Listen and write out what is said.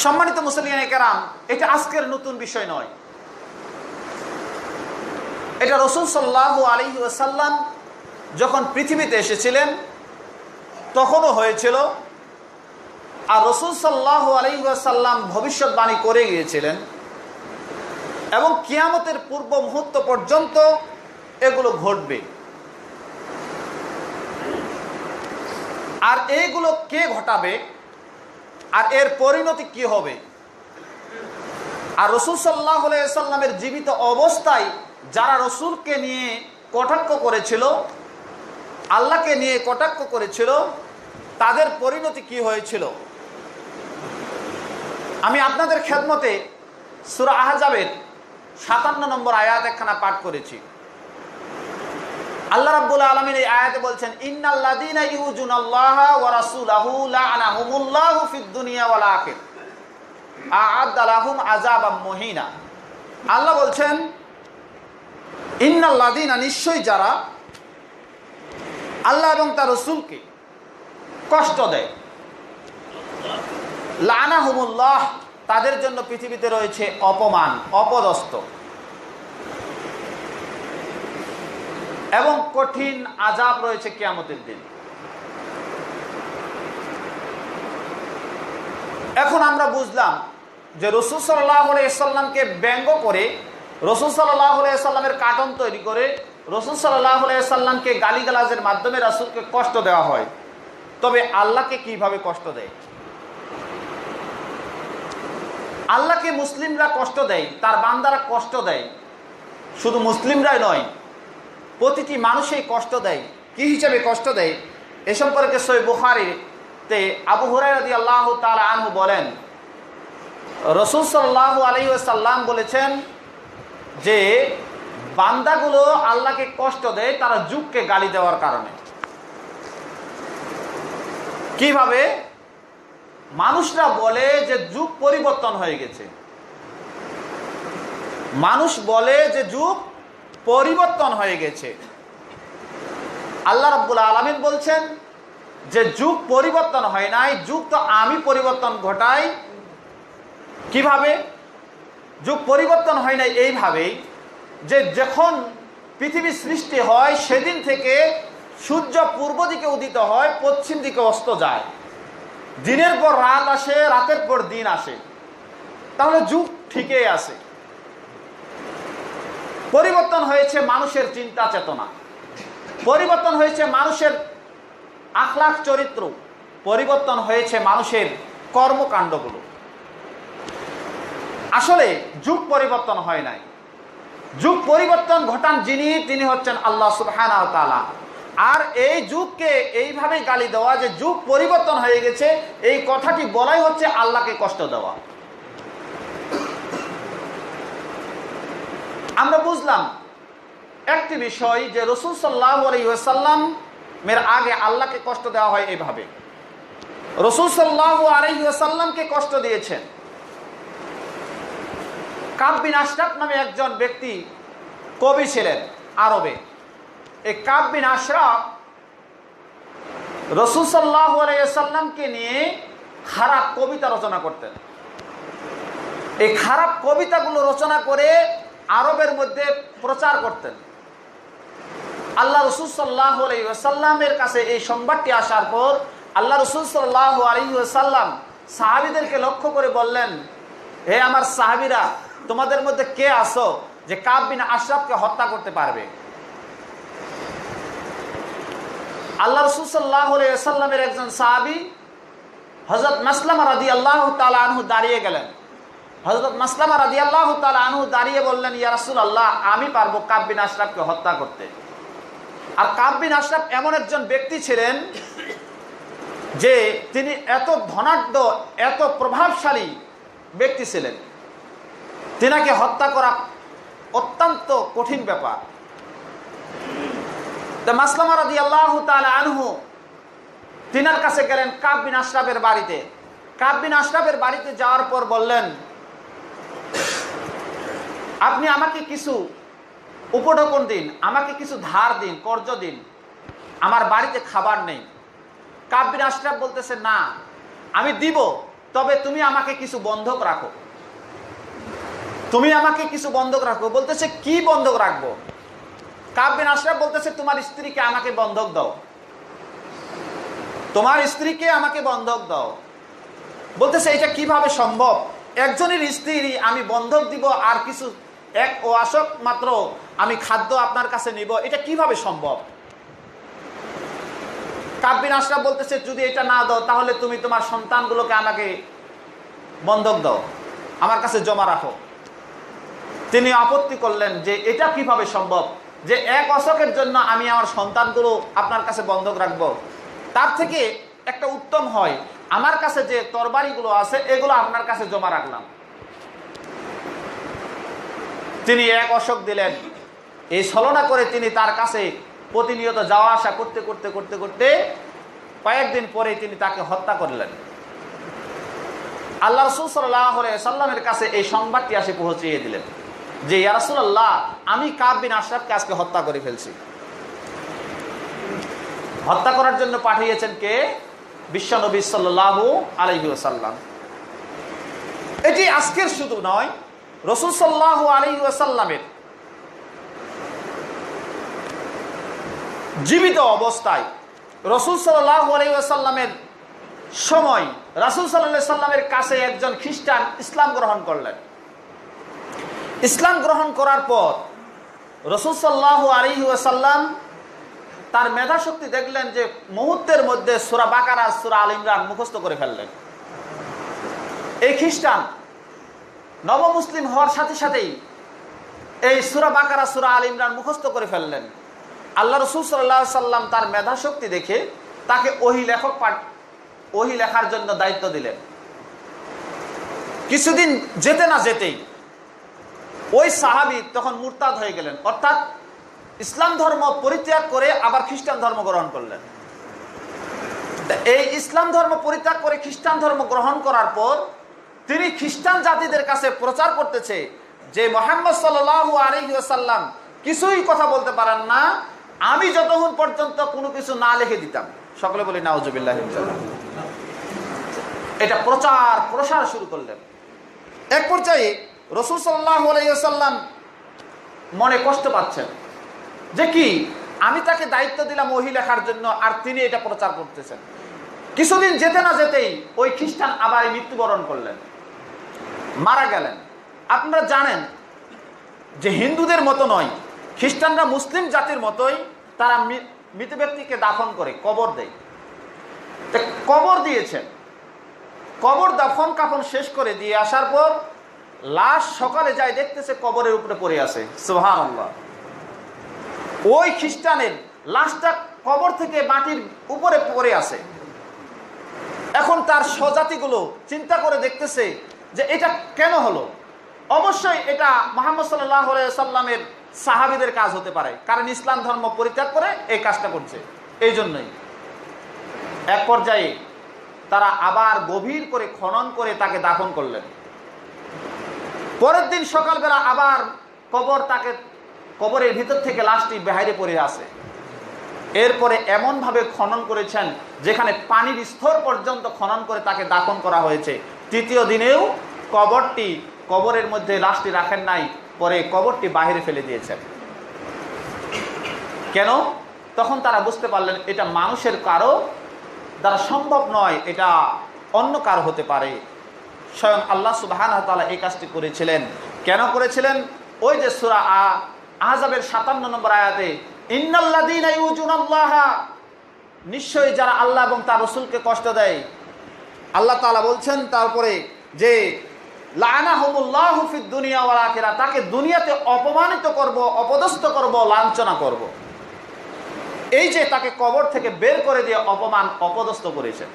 সম্মানিত মুসলিয়ানে কেরাম, এটা আজকের নতুন বিষয় নয়। এটা রাসূল সাল্লাল্লাহু আলাইহি ওয়াসাল্লাম যখন পৃথিবীতে এসেছিলেন তখনও হয়েছিল। আর রাসূল সাল্লাল্লাহু আলাইহি ওয়াসাল্লাম ভবিষ্যৎবাণী করে গিয়েছিলেন এবং কিয়ামতের পূর্ব মুহূর্ত পর্যন্ত এগুলো ঘটবে। আর এইগুলো কে ঘটাবে আর এর পরিণতি কি হবে? আর রাসূল সাল্লাল্লাহু আলাইহি ওয়াসাল্লামের জীবিত অবস্থায় যারা রাসূলকে নিয়ে কটাক্ষ করেছিল, আল্লাহকে নিয়ে কটাক্ষ করেছিল, তাদের পরিণতি কি হয়েছিল আমি আপনাদের খেদমতে সূরা আহজাবের 57 নম্বর আয়াত একখানা পাঠ করেছি। আল্লাহ রাব্বুল আলামিন এই আয়াতে বলছেন, ইন্নাল্লাযীনা ইউযুনাল্লাহা ওয়া রাসূলাহু লাআনাহুমুল্লাহু ফিদ দুনিয়া ওয়াল আখিরাহ আ'আদ্দা লাহুম আযাবাম মুহিনা। আল্লাহ বলছেন, ইন্নাল্লাযীনা, নিশ্চয়ই যারা আল্লাহ এবং তার রাসূলকে কষ্ট দেয়, লাআনাহুমুল্লাহ, তাদের জন্য পৃথিবীতে রয়েছে অপমান, অপদস্থ এবং কঠিন আযাব রয়েছে কিয়ামতের দিন। এখন আমরা বুঝলাম যে রাসূল সাল্লাল্লাহু আলাইহি ওয়াসাল্লামকে ব্যঙ্গ করে, রাসূল সাল্লাল্লাহু আলাইহি ওয়াসাল্লামের কার্টুন তৈরি করে, রাসূল সাল্লাল্লাহু আলাইহি ওয়াসাল্লামকে গালিগালাজের মাধ্যমে রাসূলকে কষ্ট দেওয়া হয়। তবে আল্লাহকে কিভাবে কষ্ট দেয়? আল্লাহকে মুসলিমরা কষ্ট দেয়, তার বান্দারা কষ্ট দেয়। শুধু মুসলিমরাই নয়, প্রতিটি মানুষই কষ্ট দেয়। কি হিসেবে কষ্ট দেয় এ সম্পর্কে সহিহ বুখারীতে আবু হুরায়রা রাদিয়াল্লাহু তাআলা আনহু বলেন, রাসূল সাল্লাল্লাহু আলাইহি ওয়াসাল্লাম বলেছেন যে বান্দাগুলো আল্লাহকে কষ্ট দেয় তারা যুগকে গালি দেওয়ার কারণে। কিভাবে? মানুষরা বলে যে যুগ পরিবর্তন হয়ে গেছে, মানুষ বলে যে যুগ পরিবর্তন হয়ে গেছে। আল্লাহ রাব্বুল আলামিন বলছেন যে যুগ পরিবর্তন হয় নাই, যুগ তো আমি পরিবর্তন ঘটাই। কিভাবে? যুগ পরিবর্তন হয় নাই এইভাবেই যে যখন পৃথিবী সৃষ্টি হয় সেদিন থেকে সূর্য পূর্ব দিকে উদিত হয়, পশ্চিম দিকে অস্ত যায়, দিনের পর রাত আসে, রাতের পর দিন আসে, তাহলে যুগ ঠিকই আছে। পরিবর্তন হয়েছে মানুষের চিন্তা চেতনা, পরিবর্তন হয়েছে মানুষের আখলাক চরিত্র, পরিবর্তন হয়েছে মানুষের কর্মকাণ্ডগুলো। আসলে যুগ পরিবর্তন হয় নাই, যুগ পরিবর্তন ঘটান যিনি, তিনি হচ্ছেন আল্লাহ সুবহানাহু ওয়া তাআলা। আর এই যুগকে এইভাবে গালি দেওয়া যে যুগ পরিবর্তন হয়ে গেছে, এই কথাটি বলাই হচ্ছে আল্লাহকে কষ্ট দেওয়া। আমরা বুঝলাম একটি বিষয় যে রাসূল সাল্লাল্লাহু আলাইহি ওয়াসাল্লাম এর আগে আল্লাহকে কষ্ট দেওয়া হয় এইভাবে। রাসূল সাল্লাল্লাহু আলাইহি ওয়াসাল্লামকে কষ্ট দিয়েছেন কাব বিন আশরাফ নামে একজন ব্যক্তি, কবি ছিলেন আরবে। এই কাব বিন আশরাফ রাসূল সাল্লাল্লাহু আলাইহি ওয়াসাল্লামকে নিয়ে খারাপ কবিতা রচনা করতেন। এই খারাপ কবিতাগুলো রচনা করে আরবের মধ্যে প্রচার করতেন। আল্লাহ রাসূল সাল্লাল্লাহু আলাইহি ওয়াসাল্লামের কাছে এই সংবাদটি আসার পর আল্লাহ রাসূল সাল্লাল্লাহু আলাইহি ওয়াসাল্লাম সাহাবীদেরকে লক্ষ্য করে বললেন, হে আমার সাহাবীরা, তোমাদের মধ্যে কে আছো যে কাব বিন আশরাফকে হত্যা করতে পারবে? আল্লাহ রাসূল সাল্লাল্লাহু আলাইহি ওয়াসাল্লামের একজন সাহাবী হযরত মাসলামা রাদিয়াল্লাহু তাআলা আনহু দাঁড়িয়ে গেলেন। হযরত মাসলামা রাদিয়াল্লাহু তাআলা আনহু দাঁড়িয়ে বললেন, ইয়া রাসূলুল্লাহ, আমি পারবো কাব বিন আশরাফকে হত্যা করতে। আর কাব বিন আশরাফ এমন একজন ব্যক্তি ছিলেন যে তিনি এত ধনাঢ্য, এত প্রভাবশালী ব্যক্তি ছিলেন, তিনাকে হত্যা করা অত্যন্ত কঠিন ব্যাপার। তো মাসলামা রাদিয়াল্লাহু তাআলা আনহু তিনার কাছে গেলেন কাব বিন আশরাফের বাড়িতে। কাব বিন আশরাফের বাড়িতে যাওয়ার পর বললেন, আপনি আমাকে কিছু উপঢৌকন দিন, আমাকে কিছু ধার দিন, কর্জ দিন, আমার বাড়িতে খাবার নেই। কাব বিন আশরাফ বলতেছে, না আমি দিব, তবে তুমি আমাকে কিছু বন্ধক রাখো, তুমি আমাকে কিছু বন্ধক রাখো। বলতেছে কি বন্ধক রাখবো? কাব বিন আশরাফ বলতেছে তোমার স্ত্রীকে আমাকে বন্ধক দাও, তোমার স্ত্রীকে আমাকে বন্ধক দাও। বলতেছে এটা কিভাবে সম্ভব? একজনের স্ত্রী আমি বন্ধক দিব আর কিছু এক ওয়াশক মাত্র আমি খাদ্য আপনার কাছে নিব, এটা কিভাবে সম্ভব? কাব বিন আশরাফ বলতেছে যদি এটা না দাও তাহলে তুমি তোমার সন্তানগুলোকে আমাকে বন্ধক দাও, আমার কাছে জমা রাখো। তিনি আপত্তি করলেন যে এটা কিভাবে সম্ভব যে এক অশকের জন্য আমি আমার সন্তানগুলো আপনার কাছে বন্ধক রাখবো? তার থেকে একটা উত্তম হয় আমার কাছে যে তরবারিগুলো আছে এগুলো আপনার কাছে জমা রাখলাম। তিনি এক অশক দিলেন। এই ছলনা করে তিনি তার কাছে প্রতিনিয়ত যাওয়া আসা করতে করতে করতে করতে কয়েকদিন পরে তিনি তাকে হত্যা করলেন। আল্লাহ রাসূল সাল্লাল্লাহু আলাইহি ওয়াসাল্লামের কাছে এই সংবাদটি আসে পৌঁছিয়ে দিলেন যে ইয়া রাসূলুল্লাহ, আমি কাব বিন আশরাফকে আজকে হত্যা করে ফেলছি। হত্যা করার জন্য পাঠিয়েছেন কে? বিশ্বনবী সাল্লাল্লাহু আলাইহি ওয়াসাল্লাম। এটি আজকের শুধু নয়, রাসূল সাল্লাল্লাহু আলাইহি ওয়াসাল্লামের জীবিত অবস্থায় রাসূল সাল্লাল্লাহু আলাইহি ওয়াসাল্লামের সময় রাসূল সাল্লাল্লাহু আলাইহি ওয়াসাল্লামের কাছে একজন খ্রিস্টান ইসলাম গ্রহণ করলেন। ইসলাম গ্রহণ করার পর রাসূল সাল্লাল্লাহু আলাইহি ওয়াসাল্লাম তার মেধা শক্তি দেখলেন যে মুহূর্তের মধ্যে সূরা বাকারা, সূরা আল ইমরান মুখস্থ করে ফেললেন। এই খ্রিস্টান নবমুসলিম হওয়ার সাথে সাথেই এই সূরা বাকারা, সূরা আল ইমরান মুখস্থ করে ফেললেন। আল্লাহ রাসূল সাল্লাল্লাহু আলাইহি ওয়াসাল্লাম তার মেধা শক্তি দেখে তাকে ওহী লেখার জন্য দায়িত্ব দিলেন। কিছুদিন যেতে না যেতেই ওই সাহাবী তখন মুরতাদ হয়ে গেলেন, অর্থাৎ ইসলাম ধর্ম পরিত্যাগ করে আবার খ্রিস্টান ধর্ম গ্রহণ করলেন। এই ইসলাম ধর্ম পরিত্যাগ করে খ্রিস্টান ধর্ম গ্রহণ করার পর তিনি খ্রিস্টান জাতিদের কাছে প্রচার করতেছে যে মুহাম্মদ সাল্লাল্লাহু আলাইহি ওয়াসাল্লাম কিছুই কথা বলতে পারেন না, আমি যতক্ষণ পর্যন্ত কোনো কিছু না লিখে দিতাম। সকলে বলি নাউজুবিল্লাহ। এটা প্রসার শুরু করলেন। এক পর্যায়ে রাসূল সাল্লাল্লাহু আলাইহি ওয়াসাল্লাম মনে কষ্ট পাচ্ছেন যে কি আমি তাকে দায়িত্ব দিলাম ওহী লেখার জন্য আর তিনি এটা প্রচার করতেছেন। কিছুদিন যেতে না যেতেই ওই খ্রিস্টান আবার মৃত্যুবরণ করলেন, মারা গেলেন। আপনারা জানেন যে হিন্দুদের মতো নয়, খ্রিস্টানরা মুসলিম জাতির মতোই তারা মৃত ব্যক্তিকে দাফন করে কবর দেয়। কবর দিয়েছেন, কবর দাফন কাফন শেষ করে দিয়ে আসার পর লাশ সকালে যায় দেখতেছে কবরের উপরে পড়ে আছে। সুবহানাল্লাহ। ওই খ্রিস্টানের লাশটা কবর থেকে মাটির উপরে পড়ে আছে। এখন তার স্বজাতিগুলো চিন্তা করে দেখতেছে যে এটা কেন হলো। অবশ্যই এটা মুহাম্মদ সাল্লাল্লাহু আলাইহি ওয়াসাল্লামের সাহাবীদের কাজ হতে পারে, কারণ ইসলাম ধর্ম পরিত্যাগ করে এই কাজটা করছে, এই জন্যই। এক পর্যায়ে তারা আবার গভীর করে খনন করে তাকে দাফন করলেন। পরের দিন সকালবেলা আবার কবরের ভিতর থেকে লাশটি বাইরে পড়ে আছে। এরপরে এমনভাবে খনন করেছেন যেখানে পানির স্তর পর্যন্ত খনন করে তাকে দাফন করা হয়েছে। তৃতীয় দিনেও কবরের মধ্যে লাশটি রাখেন নাই, পরে কবরটি বাইরে ফেলে দিয়েছেন। কেন? তখন তারা বুঝতে পারলেন এটা মানুষের কারো দ্বারা সম্ভব নয়, এটা অন্য কারো হতে পারে। স্বয়ং আল্লাহ সুবহানাহু ওয়া তাআলা এই কাজটি করেছিলেন। কেন করেছিলেন? ওই যে সূরা আহজাবের 57 নম্বর আয়াতে ইন্নাল্লাযীনা ইউযুনাল্লাহা, নিশ্চয়ই যারা আল্লাহ এবং তার রাসূলকে কষ্ট দেয়, আল্লাহ তাআলা বলছেন তারপরে যে লাআনাহুমুল্লাহু ফিদ দুনিয়া ওয়াল আখিরাহ, তাকে দুনিয়াতে অপমানিত করব, অপদস্থ করব, লাঞ্ছনা করব। এই যে তাকে কবর থেকে বের করে দিয়ে অপমান অপদস্থ করেছেন।